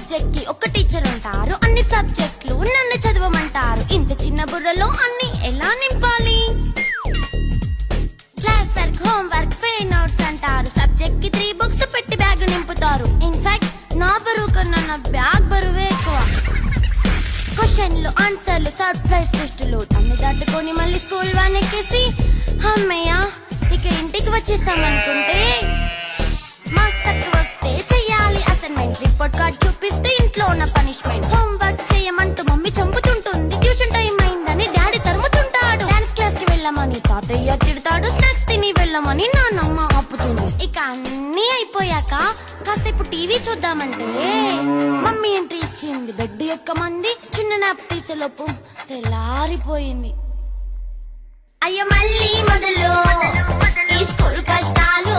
Subject కి ఒక teacher ఉంటారు, అన్ని సబ్జెక్టులు నన్ను చదవమంటారు. ఇంత చిన్న బుర్రలో అన్ని ఎలా నింపాలి? Class work, home work, fair notes అంటారు. సబ్జెక్ట్ కి 3 బుక్స్ పెట్టి బ్యాగ్ నింపుతారు. ఇన్ఫాక్ట్ నా బరువు కన్నా నా బ్యాగ్ బరువే ఎక్కువ. క్వశ్చన్లు, ఆన్సర్లు, సర్ప్రైజ్ టెస్టులు అన్ని దాటుకొని మళ్ళీ స్కూల్ వాన్ ఎక్కేసి అమ్మయ్య ఇక ఇంటికి వచ్చేసామనుకుంటే మార్క్స్ తక్కువ వస్తే చెయ్యాలి అసైన్మెంట్. రిపోర్ట్ కార్డ్ చూపిస్తే ఇంట్లో ఉన్న పనిష్మెంట్. హోమ్ వర్క్ చేయమంటూ మమ్మీ చంపుతుంటుంది. ట్యూషన్ టైం అయిందని డాడీ తరుముతుంటాడు. డాన్స్ క్లాస్ కి వెళ్ళమని తాతయ్య తిడతాడు. స్నాక్స్ తిని వెళ్ళమని నాన్నమ్మ ఆపుతుంది. ఇక అన్ని అయిపోయాక కాసేపు టీవీ చూద్దామంటే మమ్మీ ఎంట్రీ ఇచ్చింది. బెడ్ యొక్క మంది చిన్న నాప్ తీసేలోపు తెల్లారిపోయింది. అయ్యో మళ్ళీ మొదలు ఈ స్కూల్ కష్టాలు.